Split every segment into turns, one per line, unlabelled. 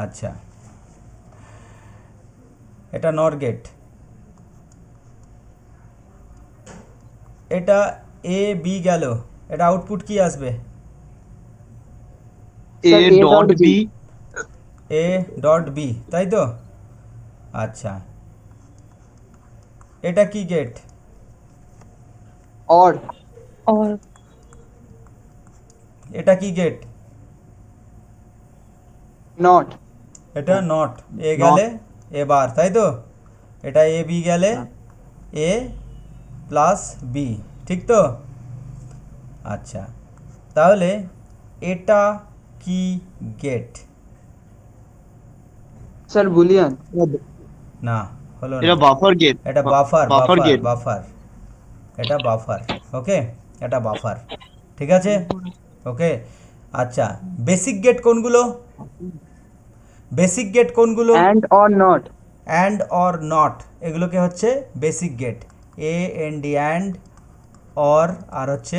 আচ্ছা, এটা নর গেট। এটা এ বি গেল, এটা আউটপুট কি আসবে?
A
sir A
dot
dot B.
B.
A dot B, তাই তো? আচ্ছা, এটা কি গেট?
অর।
और
এটা কি গেট?
নট।
এটা নট। A
not.
গেলে এ বার, তাই তো? এটা এ বি গেলে এ প্লাস বি, ঠিক তো? আচ্ছা, তাহলে এটা কি গেট?
Sir Boolean.
না, হলো না।
এটা বাফার গেট।
এটা buffer,
buffer
buffer,
gate.
Buffer. এটা বাফার। ওকে, এটা বাফার। ঠিক আছে, ওকে। আচ্ছা, বেসিক গেট কোনগুলো? বেসিক গেট কোনগুলো?
And or not.
And or not, এগুলোকে হচ্ছে basic gate. A N D and, or, আর হচ্ছে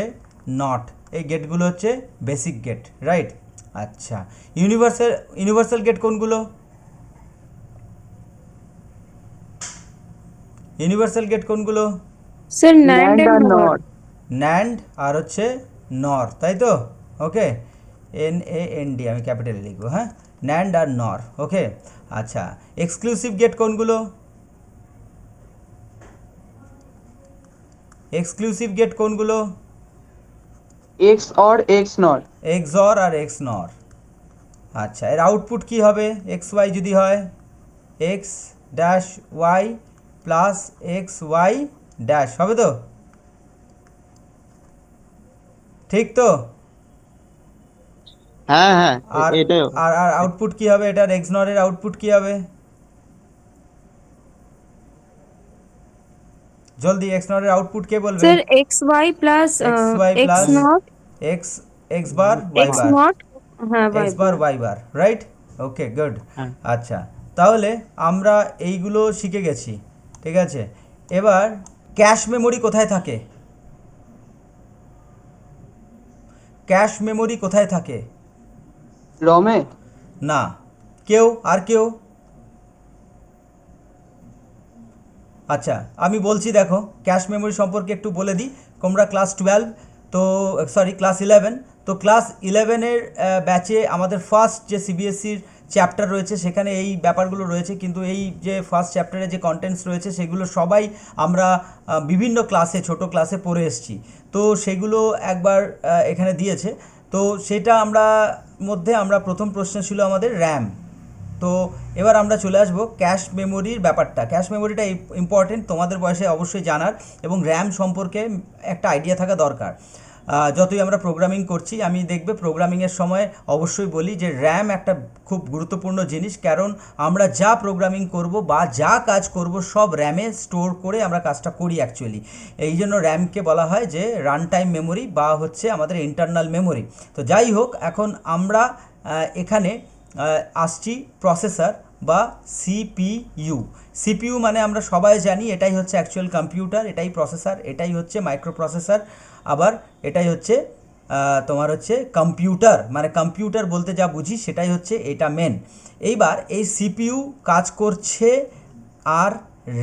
নট, এই গেটগুলো হচ্ছে বেসিক গেট, রাইট? আচ্ছা, ইউনিভার্সাল ইউনিভার্সাল গেট কোনগুলো? ইউনিভার্সাল গেট কোনগুলো?
सर नैंड
ন্যান্ড
एंड
আর
नॉट।
নট।
ন্যান্ড আর হচ্ছে নর, তাই তো? Okay, N A N D আমি ক্যাপিটালে লিখবো, হ্যাঁ? ন্যান্ড আর নর, ওকে। আচ্ছা, এক্সক্লুসিভ গেট কোনগুলো? এক্সক্লুসিভ গেট কোনগুলো?
XOR X not.
XOR আর এক্স নর। আচ্ছা, এর আউটপুট কি হবে এক্স ওয়াই যদি হয়? X dash Y plus X Y dash হবে তো? ঠিক তো?
হ্যাঁ হ্যাঁ,
আর
এটাই।
আর আর আউটপুট কি হবে এটার? এক্স নরের আউটপুট কি হবে? জলদি, এক্স নরের আউটপুট কে বলবে?
Sir X Y plus
X Y
X
plus
not.
X, X bar Y
X
bar,
not. हाँ Y
X bar
bar.
Y bar, right? Okay, good.
হ্যাঁ।
আচ্ছা, তাহলে আমরা এইগুলো শিখে গেছি, ঠিক আছে? এবার ক্যাশ মেমোরি কোথায় থাকে? ক্যাশ মেমোরি কোথায় থাকে?
রমে।
না, কেউ আর কেউ? আচ্ছা, আমি বলছি, দেখো, ক্যাশ মেমোরি সম্পর্কে একটু বলে দিই। তোমরা ক্লাস 12, তো সরি ক্লাস 11, তো ক্লাস 11-এর ব্যাচে আমাদের ফার্স্ট যে সিবিএসসির চ্যাপ্টার রয়েছে সেখানে এই ব্যাপারগুলো রয়েছে, কিন্তু এই যে ফার্স্ট চ্যাপ্টারে যে কন্টেন্টস রয়েছে সেগুলো সবাই আমরা বিভিন্ন ক্লাসে, ছোট ক্লাসে পড়ে এসেছি। তো সেগুলো একবার এখানে দিয়েছে। তো সেটা আমরা মধ্যে আমরা প্রথম প্রশ্ন ছিল আমাদের র্যাম। তো এবার আমরা চলে আসবো ক্যাশ মেমোরির ব্যাপারটা। ক্যাশ মেমোরিটা ইম্পর্টেন্ট, তোমাদের বয়সে অবশ্যই জানার, এবং র্যাম সম্পর্কে একটা আইডিয়া থাকা দরকার। যতই আমরা প্রোগ্রামিং করছি, আমি দেখবে প্রোগ্রামিংয়ের সময় অবশ্যই বলি যে র্যাম একটা খুব গুরুত্বপূর্ণ জিনিস, কারণ আমরা যা প্রোগ্রামিং করব বা যা কাজ করব সব র্যামে স্টোর করে আমরা কাজটা করি অ্যাকচুয়ালি। এই জন্য র্যামকে বলা হয় যে রান টাইম মেমোরি বা হচ্ছে আমাদের ইন্টারনাল মেমোরি। তো যাই হোক, এখন আমরা এখানে আসছি প্রসেসর বা সিপিইউ। সিপিইউ মানে আমরা সবাই জানি এটাই হচ্ছে অ্যাকচুয়াল কম্পিউটার, এটাই প্রসেসর, এটাই হচ্ছে মাইক্রো প্রসেসর, আবার এটাই হচ্ছে তোমার হচ্ছে কম্পিউটার। মানে কম্পিউটার বলতে যা বুঝি সেটাই হচ্ছে এটা মেন। এইবার এই সিপিইউ কাজ করছে, আর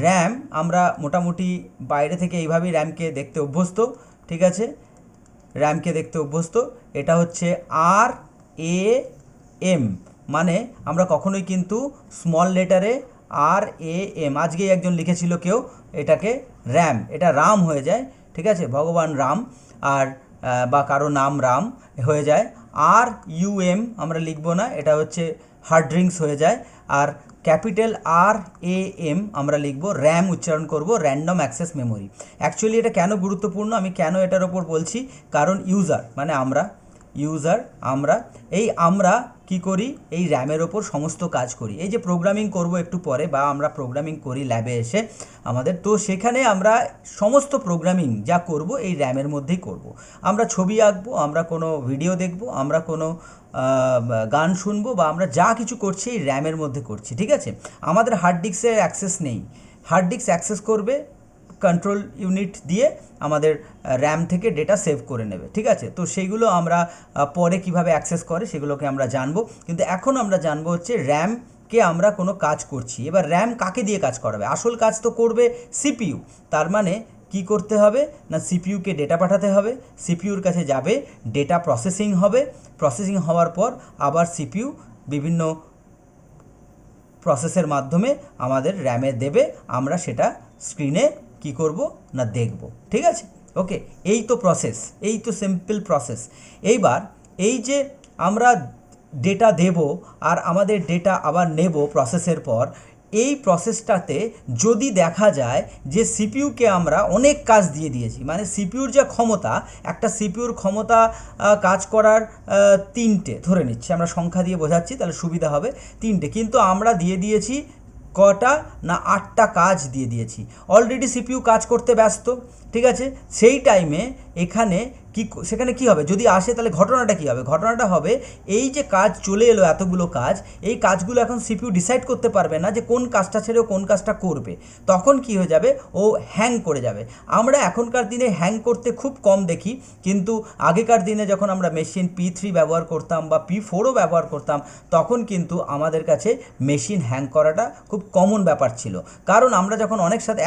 র্যাম আমরা মোটামুটি বাইরে থেকে এইভাবেই র্যামকে দেখতে অভ্যস্ত, ঠিক আছে? র্যামকে দেখতে অভ্যস্ত। এটা হচ্ছে আর এ এম, মানে আমরা কখনোই কিন্তু স্মল লেটারে আর এ এম, আজকেই একজন লিখেছিল কেউ এটাকে র্যাম, এটা রাম হয়ে যায়, ঠিক আছে? ভগবান রাম, আর বা কারো নাম রাম হয়ে যায়। আর ইউ এম আমরা লিখবো না, এটা হচ্ছে হার্ড ড্রিঙ্কস হয়ে যায়। আর ক্যাপিটাল আর এ এম আমরা লিখব, র্যাম উচ্চারণ করব, র্যান্ডম অ্যাক্সেস মেমোরি। অ্যাকচুয়ালি এটা কেন গুরুত্বপূর্ণ, আমি কেন এটার ওপর বলছি, কারণ ইউজার মানে আমরা, ইউজার আমরা, এই আমরা কি করি, এই র্যামের ওপর সমস্ত কাজ করি। এই যে প্রোগ্রামিং করব একটু পরে, বা আমরা প্রোগ্রামিং করি ল্যাবে এসে আমাদের, তো সেখানে আমরা সমস্ত প্রোগ্রামিং যা করব এই র্যামের মধ্যেই করব। আমরা ছবি আঁকবো, আমরা কোনো ভিডিও দেখব, আমরা কোনো গান শুনবো, বা আমরা যা কিছু করছি এই র্যামের মধ্যে করছি, ঠিক আছে? আমাদের হার্ড ডিস্কের অ্যাক্সেস নেই। হার্ড ডিস্ক অ্যাক্সেস করবে কন্ট্রোল ইউনিট দিয়ে আমাদের র্যাম থেকে ডেটা সেভ করে নেবে, ঠিক আছে। তো সেইগুলো আমরা পরে কিভাবে অ্যাক্সেস করে সেগুলোকে আমরা জানবো, কিন্তু এখন আমরা জানবো হচ্ছে র্যামকে আমরা কোনো কাজ করছি, এবার র্যাম কাকে দিয়ে কাজ করাবে, আসল কাজ তো করবে সিপিইউ। তার মানে কি করতে হবে না, সিপিইউকে ডেটা পাঠাতে হবে, সিপিইউর কাছে যাবে, ডেটা প্রসেসিং হবে, প্রসেসিং হওয়ার পর আবার সিপিইউ বিভিন্ন প্রসেসের মাধ্যমে আমাদের র্যামে দেবে, আমরা সেটা স্ক্রিনে কি করব না দেখব, ঠিক আছে। ওকে, এই তো প্রসেস, এই তো সিম্পল প্রসেস। এইবার এই যে আমরা ডেটা দেব আর আমাদের ডেটা আবার নেব প্রসেসের পর, এই প্রসেসটাতে যদি দেখা যায় যে সিপিইউকে আমরা অনেক কাজ দিয়ে দিয়েছি, মানে সিপিইউর যা ক্ষমতা, একটা সিপিইউর ক্ষমতা কাজ করার তিনটে ধরে নিচ্ছি, আমরা সংখ্যা দিয়ে বোঝাচ্ছি তাহলে সুবিধা হবে, তিনটে, কিন্তু আমরা দিয়ে দিয়েছি কটা না 8টা কাজ দিয়ে দিয়েছি। অলরেডি সিপিইউ কাজ করতে ব্যস্ত, ঠিক আছে। সেই টাইমে এখানে সেখানে কি হবে, যদি আসে তাহলে ঘটনাটা কি হবে, ঘটনাটা হবে এই যে কাজ চলে এলো এতগুলো কাজ, এই কাজগুলো এখন সিপিইউ ডিসাইড করতে পারবে না যে কোন কাজটা ছেড়ে কোন কাজটা করবে, তখন কি হয়ে যাবে, ও হ্যাং করে যাবে। আমরা এখনকার দিনে হ্যাং করতে খুব কম দেখি, কিন্তু আগেকার দিনে যখন আমরা মেশিন P3 ব্যবহার করতাম বা P4ও ব্যবহার করতাম, তখন কিন্তু আমাদের কাছে মেশিন হ্যাং করাটা খুব কমন ব্যাপার ছিল, কারণ আমরা যখন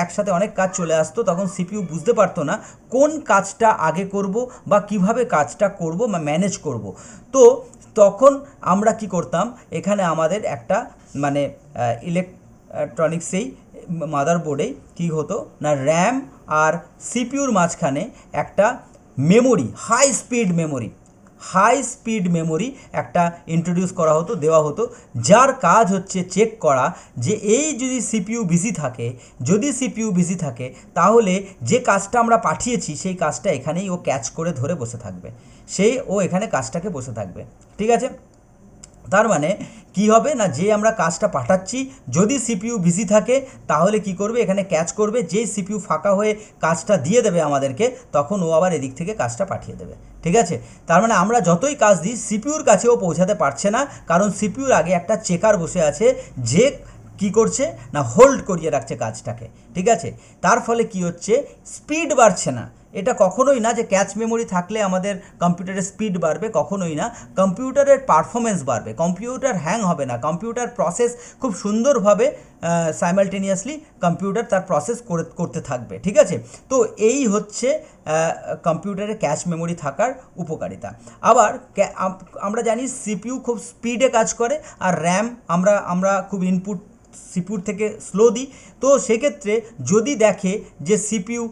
একসাথে অনেক কাজ চলে আসতো, তখন সিপিইউ বুঝতে পারতো না কোন কাজটা আগে করব বা কিভাবে কাজটা করব বা ম্যানেজ করব। তো তখন আমরা কি করতাম, এখানে আমাদের একটা মানে ইলেকট্রনিক্সেই মাদারবোর্ডেই কী হতো না, র্যাম আর সিপিইউর মাঝখানে একটা মেমোরি, হাই স্পিড মেমোরি একটা ইন্ট্রোডিউস করা হতো, দেওয়া হতো, যার কাজ হচ্ছে চেক করা যে এই যদি সিপিইউ বিজি থাকে তাহলে যে কাজটা আমরা পাঠিয়েছি সেই কাজটা এখানেই ও ক্যাচ করে ধরে বসে থাকবে, ও এখানে কাজটাকে বসে থাকবে, ঠিক আছে। তার মানে কি হবে না, যে আমরা কাজটা পাঠাচ্ছি যদি সিপিইউ বিজি থাকে তাহলে কি করবে, এখানে ক্যাচ করবে, যেই সিপিইউ ফাঁকা হয়ে কাজটা দিয়ে দেবে আমাদেরকে, তখন ও আবার এদিক থেকে কাজটা পাঠিয়ে দেবে, ঠিক আছে। তার মানে আমরা যতই কাজ দিই সিপিইউর কাছেও পৌঁছাতে পারছে না, কারণ সিপিইউর আগে একটা চেকার বসে আছে যে কি করছে না, হোল্ড করিয়ে রাখছে কাজটাকে, ঠিক আছে। তার ফলে কি হচ্ছে, স্পিড বাড়ছে না। এটা কখনোই না যে ক্যাচ মেমোরি থাকলে আমাদের কম্পিউটারের স্পিড বাড়বে, কখনোই না, কম্পিউটারের পারফরমেন্স বাড়বে, কম্পিউটার হ্যাং হবে না, কম্পিউটার প্রসেস খুব সুন্দরভাবে সাইমালটেনিয়াসলি কম্পিউটার তার প্রসেস করতে থাকবে, ঠিক আছে। তো এই হচ্ছে কম্পিউটারে ক্যাশ মেমোরি থাকার উপকারিতা। আবার আমরা জানি সিপিইউ খুব স্পিডে কাজ করে, আর র্যাম আমরা খুব ইনপুট সিপিইউর থেকে স্লো দিই। তো সেক্ষেত্রে যদি দেখে যে সিপিইউ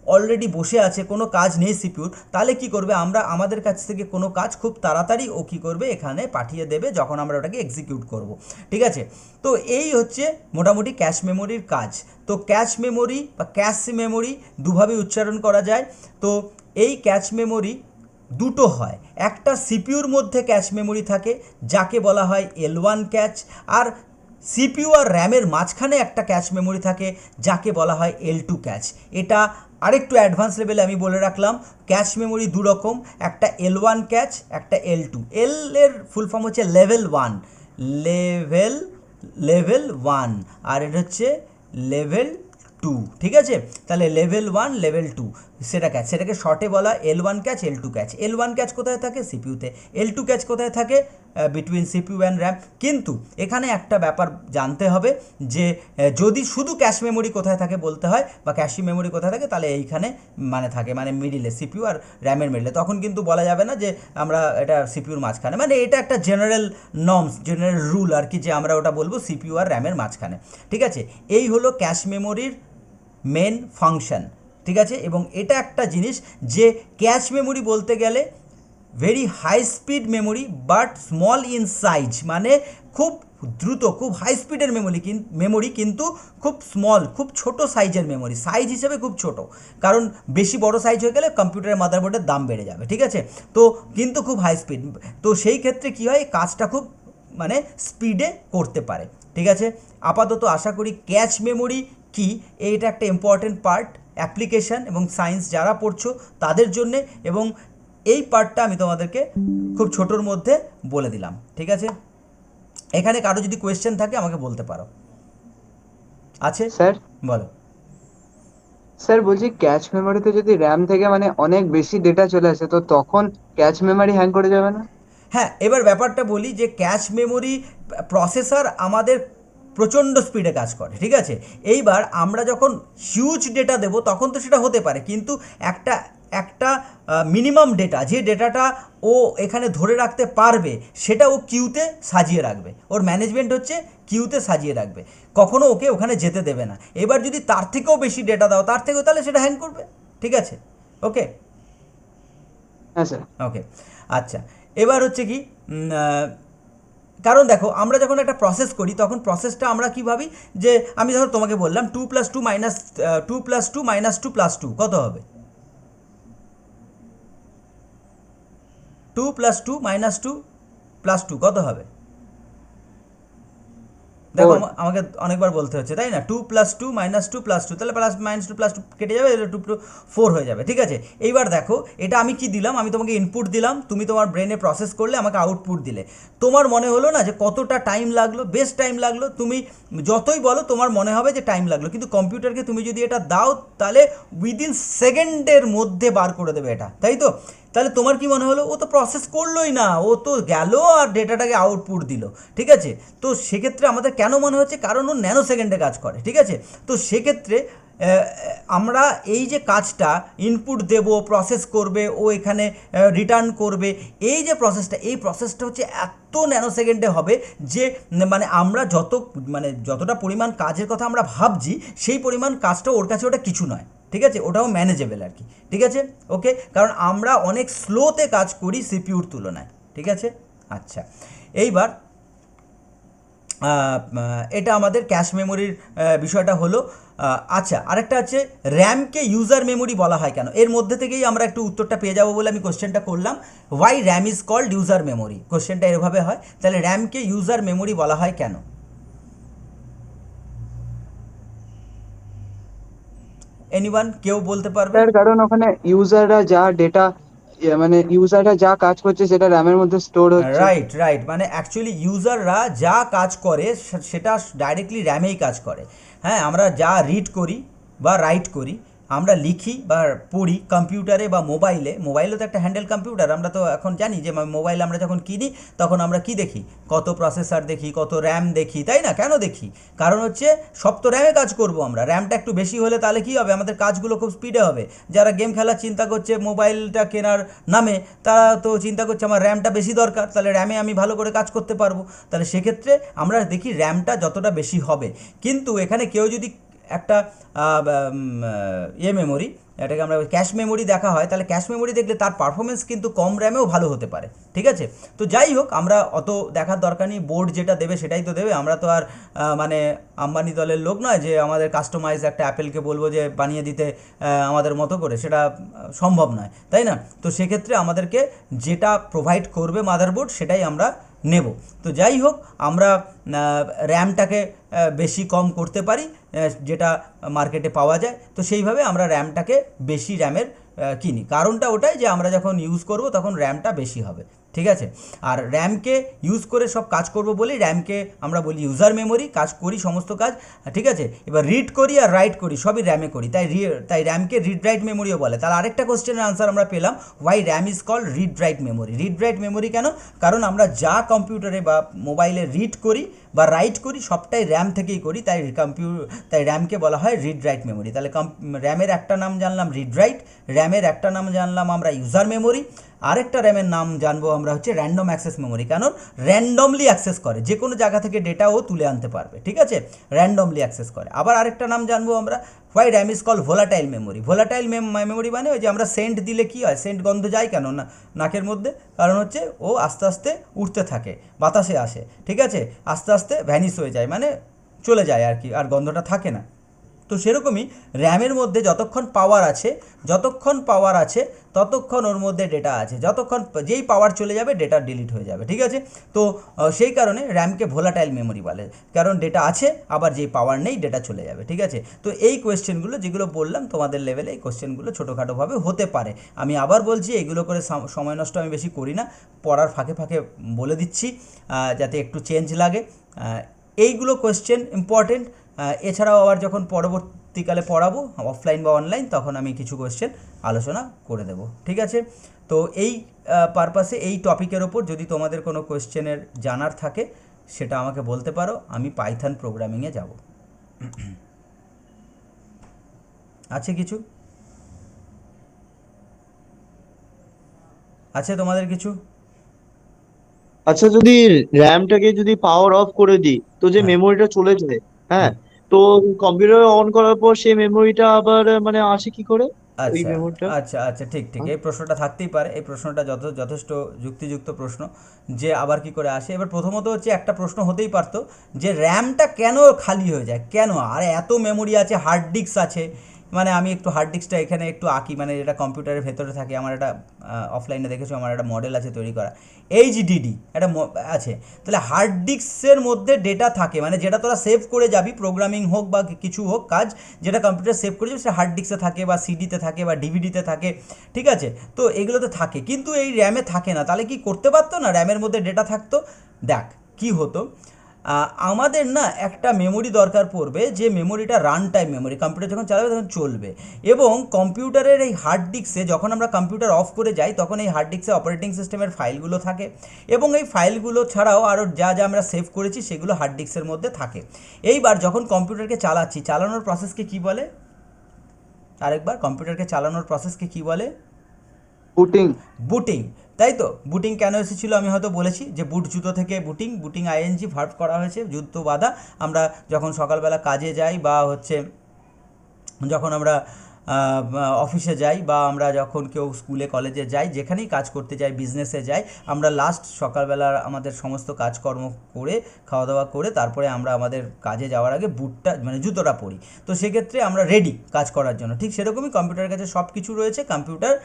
অলরেডি বসে আছে, কোনো কাজ নেই সিপিইউর, তাহলে কি করবে, আমাদের কাছ থেকে কোনো কাজ খুব তাড়াতাড়ি ও কী করবে, এখানে পাঠিয়ে দেবে যখন আমরা ওটাকে এক্সিকিউট করব, ঠিক আছে। তো এই হচ্ছে মোটামুটি ক্যাশ মেমোরির কাজ। তো ক্যাশ মেমোরি বা ক্যাশ মেমোরি দুভাবে উচ্চারণ করা যায়। তো এই ক্যাশ মেমোরি দুটো হয়, একটা সিপিইউর মধ্যে ক্যাশ মেমোরি থাকে যাকে বলা হয় L1 ক্যাচ, আর সিপিইউ আর র্যামের মাঝখানে একটা ক্যাশ মেমোরি থাকে যাকে বলা হয় L2 ক্যাচ। এটা আরেকটু অ্যাডভান্স লেভেলে আমি বলে রাখলাম, ক্যাশ মেমোরি দু রকম, একটা L1 ক্যাচ, একটা L2। এল এর ফুল ফর্ম হচ্ছে লেভেল 1 আর এটা হচ্ছে লেভেল 2, ঠিক আছে। তাহলে লেভেল 1 লেভেল 2 সেটাকে শর্টে বলা L1 catch, L2 catch. L1 catch কোথায় থাকে, সিপিইউতে। L2 ক্যাচ কোথায় থাকে, বিটুইন সিপিইউ অ্যান্ড র্যাম। কিন্তু এখানে একটা ব্যাপার জানতে হবে যে যদি শুধু ক্যাশ মেমোরি কোথায় থাকে বলতে হয় বা ক্যাশি মেমোরি কোথায় থাকে, তাহলে এইখানে থাকে মানে মিডিলে, সিপিইউ আর র্যামের মিডিলে, তখন কিন্তু বলা যাবে না যে আমরা এটা সিপিইউর মাঝখানে, মানে এটা একটা জেনারেল রুল আর কি, যে আমরা ওটা বলবো সিপিইউ আর র্যামের মাঝখানে, ঠিক আছে। এই হলো ক্যাশ মেমোরির মেন ফাংশন, ঠিক আছে। এবং এটা একটা জিনিস যে ক্যাশ মেমোরি বলতে গেলে very high speed memory but small in size, মানে খুব দ্রুত, খুব হাই স্পিডের মেমোরি কিন্তু খুব স্মল, খুব ছোট সাইজের মেমোরি, সাইজ হিসেবে খুব ছোট, কারণ বেশি বড় সাইজ হয়ে গেলে কম্পিউটারের মাদারবোর্ডের দাম বেড়ে যাবে, ঠিক আছে। তো কিন্তু খুব হাই স্পিড, তো সেই ক্ষেত্রে কী হয়, কাজটা খুব মানে স্পিডে করতে পারে, ঠিক আছে। আপাতত আশা করি ক্যাশ মেমোরি কি এইটা একটা ইম্পর্টেন্ট পার্ট, অ্যাপ্লিকেশান এবং সায়েন্স যারা পড়ছো তাদের জন্যে, এবং এই পার্টটা আমি তোমাদেরকে খুব ছোটোর মধ্যে বলে দিলাম, ঠিক আছে। এখানে কারো যদি কোয়েশ্চেন থাকে আমাকে বলতে পারো। আছে
স্যার
বলো।
স্যার বলছি ক্যাচ মেমোরিতে যদি র্যাম থেকে মানে অনেক বেশি ডেটা চলে আসে তো তখন ক্যাচ মেমোরি হ্যাং করে যাবে না?
হ্যাঁ, এবার ব্যাপারটা বলি যে ক্যাশ মেমোরি প্রসেসর আমাদের প্রচণ্ড স্পিডে কাজ করে, ঠিক আছে। এইবার আমরা যখন হিউজ ডেটা দেবো তখন তো সেটা হতে পারে, কিন্তু একটা একটা মিনিমাম ডেটা, যে ডেটাটা ও এখানে ধরে রাখতে পারবে সেটা ও কিউতে সাজিয়ে রাখবে। ওর ম্যানেজমেন্ট হচ্ছে কিউতে সাজিয়ে রাখবে, কখনো ওকে ওখানে যেতে দেবে না। এবার যদি তার থেকেও বেশি ডেটা দাও, তার থেকেও, তাহলে সেটা হ্যাং করবে, ঠিক আছে। ওকে
হ্যাঁ স্যার।
ওকে আচ্ছা, এবার হচ্ছে কি কারণ দেখো আমরা যখন একটা প্রসেস করি তখন প্রসেসটা আমরা কী ভাবি, যে আমি ধরো তোমাকে বললাম 2+2 - 2 + 2 - 2 কত হবে? 2+2 - 2 কত হবে? দেখো
4।
আমাকে অনেকবার বলতে হচ্ছে, তাই না? 2+2 - 2+2, তাহলে -2 কেটে যাবে, 4 হয়ে যাবে, ঠিক আছে। এইবার দেখো এটা আমি কি দিলাম, আমি তোমাকে ইনপুট দিলাম, তুমি তোমার ব্রেনে প্রসেস করলে, আমাকে আউটপুট দিলে। তোমার মনে হলো না যে কতটা টাইম লাগলো, বেশ টাইম লাগলো, তুমি যতই বলো তোমার মনে হবে যে টাইম লাগলো, কিন্তু কম্পিউটারকে তুমি যদি এটা দাও তাহলে উইদিন সেকেন্ডের মধ্যে বার করে দেবে এটা, তাই তো? তাহলে তোমার কি মনে হলো, ও তো প্রসেস করলোই না, ও তো গেল আর ডেটাটাকে আউটপুট দিল, ঠিক আছে। তো সেক্ষেত্রে আমাদের কেন মনে হচ্ছে, কারণ ও ন্যানো সেকেন্ডে কাজ করে, ঠিক আছে। তো সেক্ষেত্রে আমরা এই যে কাজটা ইনপুট দেব, প্রসেস করবে, ও এখানে রিটার্ন করবে, এই যে প্রসেসটা, এই প্রসেসটা হচ্ছে এত ন্যানো সেকেন্ডে হবে যে মানে আমরা যতটা পরিমাণ কাজের কথা আমরা ভাবছি সেই পরিমাণ কাজটা ওর কাছে ওটা কিছু নয়, ঠিক আছে। ওটাও ম্যানেজেবল আর কি, ঠিক আছে। ওকে, কারণ আমরা অনেক স্লোতে কাজ করি সিপিউর তুলনায়, ঠিক আছে। আচ্ছা, এইবার এটা আমাদের ক্যাশ মেমোরির বিষয়টা হলো। আচ্ছা, আরেকটা আছে র্যামকে ইউজার মেমোরি বলা হয় কেন? এর মধ্যে থেকেই আমরা একটু উত্তরটা পেয়ে যাবো বলে আমি কোশ্চেনটা করলাম। Why RAM is called user memory, কোশ্চেনটা এভাবে হয়। তাহলে র্যামকে ইউজার মেমোরি বলা হয় কেন? এনিওয়ান, কেউ বলতে পারবে?
স্যার কারণ ওখানে ইউজাররা যা কাজ করছে সেটা র্যামের মধ্যে স্টোর হচ্ছে।
রাইট রাইট, মানে অ্যাকচুয়ালি ইউজাররা যা কাজ করে সেটা ডাইরেক্টলি র্যামেই কাজ করে। হ্যাঁ, আমরা যা রিড করি বা রাইট করি, আমরা লিখি বা পড়ি কম্পিউটারে বা মোবাইলে তো একটা হ্যান্ডেল কম্পিউটার। আমরা তো এখন জানি যে মোবাইল আমরা যখন কিনি তখন আমরা কি দেখি, কত প্রসেসর দেখি, কত র্যাম দেখি, তাই না? কেন দেখি? কারণ হচ্ছে সব তো র্যামে কাজ করব আমরা, র্যামটা একটু বেশি হলে তাহলে কী হবে, আমাদের কাজগুলো খুব স্পিডে হবে। যারা গেম খেলার চিন্তা করছে মোবাইলটা কেনার নামে, তারা তো চিন্তা করছে আমার র্যামটা বেশি দরকার, তাহলে র্যামে আমি ভালো করে কাজ করতে পারবো। তাহলে সেক্ষেত্রে আমরা দেখি র্যামটা যতটা বেশি হবে। কিন্তু এখানে কেউ যদি একটা মেমোরি, এটাকে আমরা ক্যাশ মেমোরি দেখা হয়, তাহলে ক্যাশ মেমোরি দেখলে তার পারফরমেন্স কিন্তু কম র্যামেও ভালো হতে পারে, ঠিক আছে। তো যাই হোক, আমরা অত দেখার দরকার নেই, বোর্ড যেটা দেবে সেটাই তো দেবে। আমরা তো আর মানে আম্বানি দলের লোক নয় যে আমাদের কাস্টমাইজ একটা অ্যাপেলকে বলবো যে বানিয়ে দিতে আমাদের মতো করে, সেটা সম্ভব নয়, তাই না? তো সেক্ষেত্রে আমাদেরকে যেটা প্রোভাইড করবে মাদারবোর্ড সেটাই আমরা নেব। তো যাই হোক, আমরা র্যামটাকে বেশি কম করতে পারি, যেটা মার্কেটে পাওয়া যায়। তো সেইভাবে আমরা র্যামটাকে বেশি র্যামের কিনি, কারণটা ওটাই যে আমরা যখন ইউজ করব তখন র্যামটা বেশি হবে, ঠিক আছে। আর র্যামকে ইউজ করে সব কাজ করব বলি র্যামকে আমরা বলি ইউজার মেমোরি, কাজ করি সমস্ত কাজ, ঠিক আছে। এবার রিড করি আর রাইট করি সবই র্যামে করি, তাই র্যামকে রিড রাইট মেমোরিও বলে। তাহলে আরেকটা কোশ্চেনের আনসার আমরা পেলাম, why RAM is called read write memory. Read write memory কেন? কারণ আমরা যা কম্পিউটারে বা মোবাইলে রিড করি বা রাইট করি সবটাই র্যাম থেকেই করি, তাই র্যামকে বলা হয় রিড রাইট মেমোরি। তাহলে র্যামের একটা নাম জানলাম রিড রাইট, র্যামের একটা নাম জানলাম আমরা ইউজার মেমোরি, আরেকটা র্যামের নাম জানবো আমরা হচ্ছে র্যান্ডম অ্যাক্সেস মেমোরি। কারণ র্যান্ডমলি অ্যাক্সেস করে, যে কোনো জায়গা থেকে ডেটাও তুলে আনতে পারবে, ঠিক আছে, র্যান্ডমলি অ্যাক্সেস করে। আবার আরেকটা নাম জানবো আমরা, why RAM is call volatile memory. Volatile memory মানে ওই যে আমরা সেন্ট দিলে কী হয়, সেন্ট গন্ধ যায় কেন না নাকের মধ্যে, কারণ হচ্ছে ও আস্তে আস্তে উঠতে থাকে, বাতাসে আসে, ঠিক আছে, আস্তে আস্তে ভ্যানিশ হয়ে যায়, মানে চলে যায় আর কি, আর গন্ধটা থাকে না। তো সেরকমই র্যামের মধ্যে যতক্ষণ পাওয়ার আছে ততক্ষণ ওর মধ্যে ডেটা আছে, যেই পাওয়ার চলে যাবে ডেটা ডিলিট হয়ে যাবে, ঠিক আছে। তো সেই কারণে র্যামকে ভোলাটাইল মেমোরি বলে, কারণ ডেটা আছে আবার যেই পাওয়ার নেই ডেটা চলে যাবে, ঠিক আছে। তো এই কোয়েশ্চেনগুলো যেগুলো বললাম তোমাদের লেভেলে, এই কোয়েশ্চেনগুলো ছোটোখাটোভাবে হতে পারে। আমি আবার বলছি এগুলো করে সময় নষ্ট আমি বেশি করি না, পড়ার ফাঁকে ফাঁকে বলে দিচ্ছি যাতে একটু চেঞ্জ লাগে। এইগুলো কোয়েশ্চেন ইম্পর্টেন্ট। এছাড়াও আবার যখন পরবর্তীকালে পড়াবো অফলাইন বা অনলাইন, তখন আমি কিছু কোয়েশ্চেন আলোচনা করে দেবো, ঠিক আছে? তো এই পারপাসে এই টপিকের ওপর যদি তোমাদের কোনো কোয়েশ্চেনের জানার থাকে সেটা আমাকে বলতে পারো, আমি পাইথন প্রোগ্রামিংয়ে যাব। আছে কিছু? আছে তোমাদের কিছু?
আচ্ছা, যদি র্যামটাকে যদি পাওয়ার অফ করে দিই তো যে
হ্যাঁ।
মেমোরিটা চলে যায়, হ্যাঁ,
হুম।
তো কম্পিউটার অন করার পর সেই মেমোরিটা আবার মানে আসে কি করে, ওই
আচ্ছা
মেমোরিটা?
আচ্ছা আচ্ছা, ঠিক ঠিক, এই প্রশ্নটা থাকতেই পারে, এই প্রশ্নটা যথেষ্ট যুক্তিযুক্ত প্রশ্ন, যে আবার কি করে আসে। এবার প্রথমত হচ্ছে একটা প্রশ্ন হতেই পারতো যে র্যামটা কেন খালি হয়ে যায়, কেন, আর এত মেমোরি আছে, হার্ড ডিস্ক আছে, মানে আমি একটু হার্ড ডিস্কটা এখানে একটু আঁকি, মানে এটা কম্পিউটারের ভেতরে থাকে, আমার একটা অফলাইনে দেখেছো আমার একটা মডেল আছে তৈরি করা, এইচডিডি একটা আছে। তাহলে হার্ড ডিস্কের মধ্যে ডেটা থাকে, মানে যেটা তোরা সেভ করে যাবি, প্রোগ্রামিং হোক বা কিছু হোক কাজ, যেটা কম্পিউটার সেভ করে যাবে সেটা হার্ড ডিস্কে থাকে বা সিডিতে থাকে বা ডিভিডিতে থাকে, ঠিক আছে? তো এগুলোতে থাকে, কিন্তু এই র্যামে থাকে না। তাহলে কি করতে পারতো না, র্যামের মধ্যে ডেটা থাকতো? দেখ কি হতো, আমাদের না একটা মেমোরি দরকার পড়বে, যে মেমোরিটা রান টাইম মেমোরি, কম্পিউটার যখন চালাবে তখন চলবে, এবং কম্পিউটারের এই হার্ড ডিস্কে যখন আমরা কম্পিউটার অফ করে যাই তখন এই হার্ড ডিস্কে অপারেটিং সিস্টেমের ফাইলগুলো থাকে, এবং এই ফাইলগুলো ছাড়াও আরও যা যা আমরা সেভ করেছি সেগুলো হার্ড ডিস্কের মধ্যে থাকে। এইবার যখন কম্পিউটারকে চালাচ্ছি, চালানোর প্রসেসকে কি বলে? আরেকবার, কম্পিউটারকে চালানোর প্রসেসকে কি বলে?
বুটিং।
বুটিং, তাই তো? বুটিং কেন এসেছিলো আমি হয়তো বলেছি, যে বুট জুতো থেকে বুটিং, বুটিং আইএনজি ভার্ব করা হয়েছে, জুতো বাঁধা। আমরা যখন সকালবেলা কাজে যাই বা হচ্ছে যখন আমরা অফিসে যাই, বা আমরা যখন কেউ স্কুলে কলেজে যাই, যেখানেই কাজ করতে যাই, বিজনেসে যাই, আমরা লাস্ট সকালবেলা আমাদের সমস্ত কাজকর্ম করে খাওয়া দাওয়া করে তারপরে আমরা আমাদের কাজে যাওয়ার আগে বুটটা মানে জুতোটা পরি। তো সেক্ষেত্রে আমরা রেডি কাজ করার জন্য। ঠিক সেরকমই কম্পিউটারের কাছে সব কিছু রয়েছে, কম্পিউটার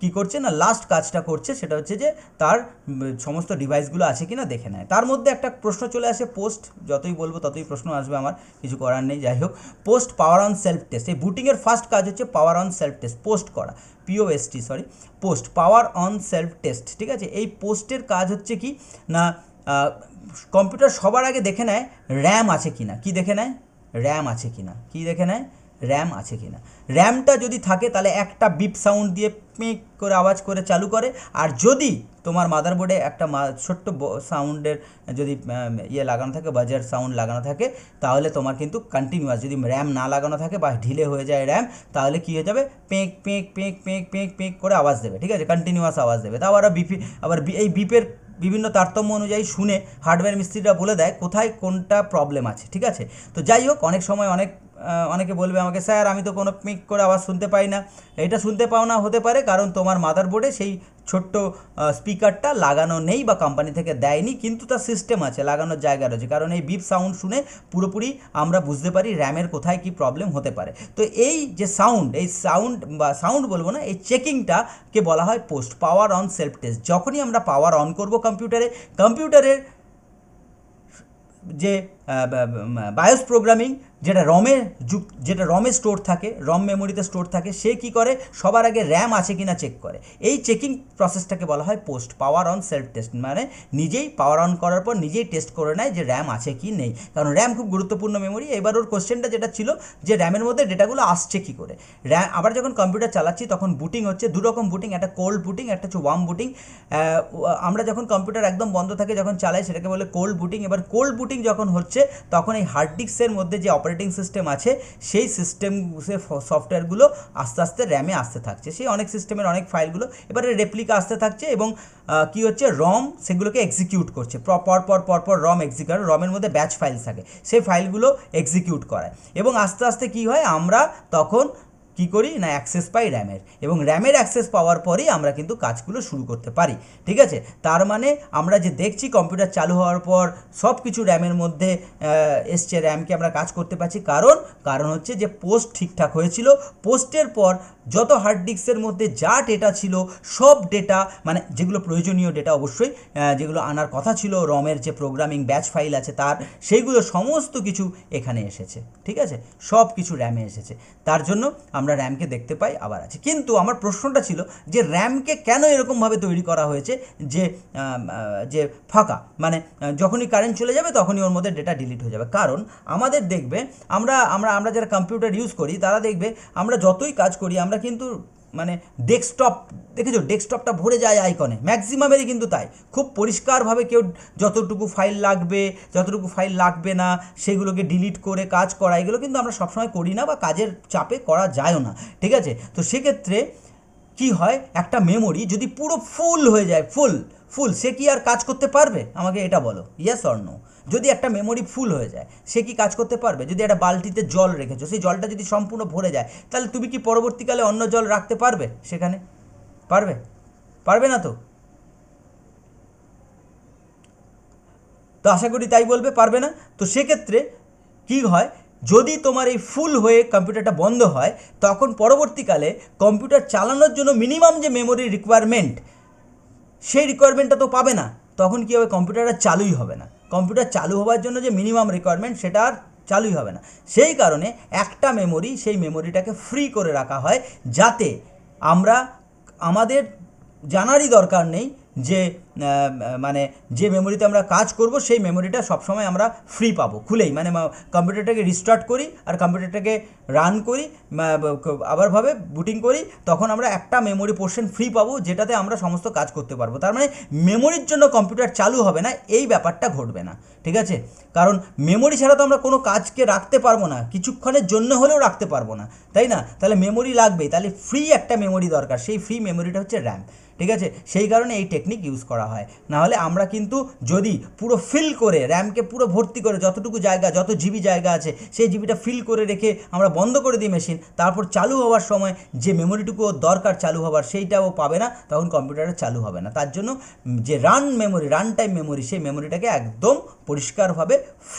কী করছে না, লাস্ট কাজটা করছে, সেটা হচ্ছে যে তার সমস্ত ডিভাইসগুলো আছে কি না দেখে নেয়। তার মধ্যে একটা প্রশ্ন চলে আসে, পোস্ট, যতই বলবো ততই প্রশ্ন আসবে, আমার কিছু করার নেই, যাই হোক। Post power on self test, এই বুটিংয়ের ফার্স্ট কাজ হচ্ছে power on self test, post করা, P O S T sorry, post power on self test, ঠিক আছে? এই পোস্টের কাজ হচ্ছে কি না, কম্পিউটার সবার আগে দেখে নেয় র্যাম আছে কি না। কী দেখে নেয়? র্যাম আছে কি না। কী দেখে নেয়? র্যাম আছে কি না। র্যামটা যদি থাকে তাহলে একটা বিপ সাউন্ড দিয়ে পিক করে আওয়াজ করে চালু করে, আর যদি তোমার মাদারবোর্ডে একটা ছোট্ট সাউন্ডের যদি ইয়ে লাগানো থাকে, বাজার সাউন্ড লাগানো থাকে, তাহলে তোমার কিন্তু কন্টিনিউয়াস, যদি র্যাম না লাগানো থাকে বা ঢিলে হয়ে যায় র্যাম, তাহলে কী হয়ে যাবে, পেঁক পেঁক পেঁক পেঁক পেঁক পেঁক করে আওয়াজ দেবে, ঠিক আছে? কন্টিনিউয়াস আওয়াজ দেবে। তাও আবার এই বিপের বিভিন্ন তারতম্য অনুযায়ী শুনে হার্ডওয়্যার মিস্ত্রিরা বলে দেয় কোথায় কোনটা প্রবলেম আছে, ঠিক আছে? তো যাই হোক, অনেক সময় অনেকে বলবে আমাকে, স্যার আমি তো কোনো পিক করে আওয়াজ শুনতে পাই না। এটা শুনতে পাও না হতে পারে কারণ তোমার মাদারবোর্ডে সেই ছোট্ট স্পিকারটা লাগানো নেই বা কোম্পানি থেকে দেয়নি, কিন্তু তার সিস্টেম আছে, লাগানোর জায়গা রয়েছে। কারণ এই বিপ সাউন্ড শুনে পুরোপুরি আমরা বুঝতে পারি র্যামের কোথায় কি প্রবলেম হতে পারে। তো এই যে সাউন্ড, এই সাউন্ড বা সাউন্ড বলবো না, এই চেকিংটাকে বলা হয় post power on self test. যখনই আমরা পাওয়ার অন করব কম্পিউটারের যে বায়োস প্রোগ্রামিং, যেটা রমে স্টোর থাকে, রম মেমোরিতে স্টোর থাকে, সে কি করে, সবার আগে র্যাম আছে কিনা চেক করে। এই চেকিং প্রসেসটাকে বলা হয় post power on self test, মানে নিজেই পাওয়ার অন করার পর নিজেই টেস্ট করে নেয় যে র্যাম আছে কি নেই, কারণ র্যাম খুব গুরুত্বপূর্ণ মেমোরি। এবার ওর কোশ্চেনটা যেটা ছিল যে র্যামের মধ্যে ডেটাগুলো আসছে কী করে। আবার যখন কম্পিউটার চালাচ্ছি তখন বুটিং হচ্ছে, দুরকম বুটিং, একটা কোল্ড বুটিং, একটা হচ্ছে ওয়ার্ম বুটিং। আমরা যখন কম্পিউটার একদম বন্ধ থাকে যখন চালাই সেটাকে বলে কোল্ড বুটিং। এবার কোল্ড বুটিং যখন হচ্ছে তখন এই হার্ড ডিস্কের মধ্যে যে অপারেটিং সিস্টেম আছে সেই সিস্টেমের সফটওয়্যারগুলো আস্তে আস্তে র্যামে আসতে থাকছে, সেই অনেক সিস্টেমের অনেক ফাইলগুলো এবারে রেপ্লিকা আসতে থাকছে, এবং কি হচ্ছে, রম সেগুলোকে এক্সিকিউট করছে, পরপর রম এক্সিকিউট, রমের মধ্যে ব্যাচ ফাইল থাকে, সেই ফাইলগুলো এক্সিকিউট করায়, এবং আস্তে আস্তে কি হয়, আমরা তখন কি করি না, অ্যাক্সেস পাই র্যামের, এবং র্যামের অ্যাক্সেস পাওয়ার পরেই আমরা কিন্তু কাজগুলো শুরু করতে পারি, ঠিক আছে? তার মানে আমরা যে দেখছি কম্পিউটার চালু হওয়ার পর সব কিছু র্যামের মধ্যে এসছে, র্যামকে আমরা কাজ করতে পারছি, কারণ হচ্ছে যে পোস্ট ঠিকঠাক হয়েছিল, পোস্টের পর যত হার্ড ডিস্কের মধ্যে যা ডেটা ছিল সব ডেটা, মানে যেগুলো প্রয়োজনীয় ডেটা অবশ্যই, যেগুলো আনার কথা ছিল রমের যে প্রোগ্রামিং ব্যাচ ফাইল আছে তার, সেইগুলো সমস্ত কিছু এখানে এসেছে, ঠিক আছে, সব কিছু র্যামে এসেছে। তার জন্য আমরা র্যামকে দেখতে পাই আবার আছে। কিন্তু আমার প্রশ্নটা ছিল যে র্যামকে কেন এরকমভাবে তৈরি করা হয়েছে যে যে ফাঁকা, মানে যখনই কারেন্ট চলে যাবে তখনই ওর মধ্যে ডেটা ডিলিট হয়ে যাবে। কারণ আমাদের দেখবে আমরা আমরা আমরা যারা কম্পিউটার ইউজ করি তারা দেখবে আমরা যতই কাজ করি আমরা কিন্তু মানে ডেস্কটপ, দেখেছো ডেস্কটপটা ভরে যায় আইকনে, ম্যাক্সিমামেরই কিন্তু তাই। খুব পরিষ্কারভাবে কেউ যতটুকু ফাইল লাগবে যতটুকু ফাইল লাগবে না সেগুলোকে ডিলিট করে কাজ করা, এগুলো কিন্তু আমরা সবসময় করি না বা কাজের চাপে করা যায়ও না, ঠিক আছে। তো সেক্ষেত্রে কি হয়, একটা মেমোরি যদি পুরো ফুল হয়ে যায়, ফুল ফুল, সে কি আর কাজ করতে পারবে? আমাকে এটা বলো, ইয়েস অর নো। যদি একটা মেমোরি ফুল হয়ে যায় সে কি কাজ করতে পারবে? যদি একটা বালতিতে জল রেখেছো, সেই জলটা যদি সম্পূর্ণ ভরে যায়, তাহলে তুমি কি পরবর্তীকালে অন্য জল রাখতে পারবে সেখানে? পারবে? পারবে না তো। তো আশা করি তাই বলবে, পারবে না। তো সেক্ষেত্রে কী হয়, যদি তোমার এই ফুল হয়ে কম্পিউটারটা বন্ধ হয় তখন পরবর্তীকালে কম্পিউটার চালানোর জন্য মিনিমাম যে মেমোরি রিকোয়ারমেন্ট সেই রিকোয়ারমেন্টটা তো পাবে না। তখন কী হবে, কম্পিউটারটা চালুই হবে না। কম্পিউটার চালু হওয়ার জন্য যে মিনিমাম রিকোয়ারমেন্ট সেটা আর চালুই হবে না। সেই কারণে একটা মেমোরি, সেই মেমোরিটাকে ফ্রি করে রাখা হয়, যাতে আমরা আমাদের জানারই দরকার নেই যে মানে যে মেমোরিতে আমরা কাজ করব সেই মেমোরিটা সবসময় আমরা ফ্রি পাবো খুলেই, মানে কম্পিউটারটাকে রিস্টার্ট করি আর কম্পিউটারটাকে রান করি, আবারভাবে বুটিং করি, তখন আমরা একটা মেমোরি পোর্শন ফ্রি পাবো যেটাতে আমরা সমস্ত কাজ করতে পারবো। তার মানে মেমোরির জন্য কম্পিউটার চালু হবে না, এই ব্যাপারটা ঘটবে না, ঠিক আছে। কারণ মেমোরি ছাড়া তো আমরা কোনো কাজকে রাখতে পারবো না, কিছুক্ষণের জন্য হলেও রাখতে পারবো না, তাই না? তাহলে মেমোরি লাগবেই, তাহলে ফ্রি একটা মেমোরি দরকার, সেই ফ্রি মেমোরিটা হচ্ছে র্যাম, ঠিক আছে। সেই কারণে এই টেকনিক ইউজ করা হয়। নাহলে আমরা কিন্তু যদি পুরো ফিল করে র্যামকে পুরো ভর্তি করে যতটুকু জায়গা, যত জিবি জায়গা আছে সেই জিবিটা ফিল করে রেখে আমরা বন্ধ করে দিই মেশিন, তারপর চালু হওয়ার সময় যে মেমোরিটুকু ওর দরকার চালু হওয়ার সেইটা ও পাবে না, তখন কম্পিউটারটা চালু হবে না। তার জন্য যে run memory, run time memory, সেই মেমোরিটাকে একদম পরিষ্কারভাবে